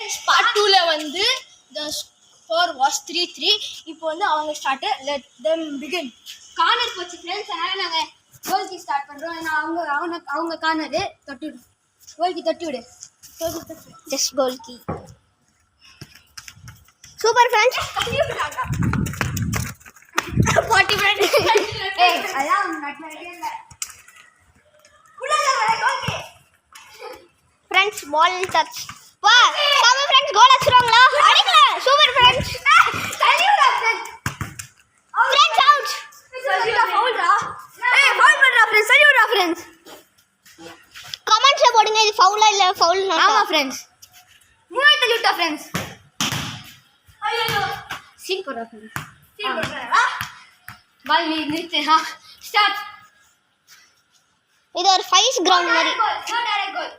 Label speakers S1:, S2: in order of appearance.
S1: Friends part 2ல வந்து the score was 3-3. இப்போ வந்து அவங்க start let them begin. Corner போச்சு ஃப்ரெண்ட்ஸ். அதனால நாங்க கோல்கி ஸ்டார்ட் பண்றோம். ஏன்னா அவங்க கார்னர் தொட்டு கோல்கி தொட்டு விடு.
S2: ஜஸ்ட் கோல்கி. Super friends.
S1: 40 ஃப்ரெண்ட்ஸ். ஏய் அதான் நட்மேக்கே இல்ல. புள்ளல வர கோல்கி.
S2: ஃப்ரெண்ட்ஸ் பால் டச். வா சம ஃப்ரெண்ட்ஸ் கோல் அடிச்சுறாங்களா? அடிக்கல. Super friends.
S1: Salute friends.
S2: Friends out.
S1: Salute ஃபவுல்ரா. ஏய் ஃபவுல் பண்றா ஃப்ரெண்ட்ஸ். சல்யூட்ரா ஃப்ரெண்ட்ஸ்.
S2: கமெண்ட்ஸ்ல போடுங்க இது ஃபவுலா இல்ல ஃபவுல் நாட்.
S1: ஆமா ஃப்ரெண்ட்ஸ். மூணு சல்யூட்டா ஃப்ரெண்ட்ஸ். ஐயோ சீன் போடுறா ஃப்ரெண்ட்ஸ். சீன் போடுறா. பால் நிறுத்து. ஸ்டார்ட்.
S2: இது ஒரு ஃபைஸ் கிரவுண்ட் மாதிரி.
S1: கோல். கோல்.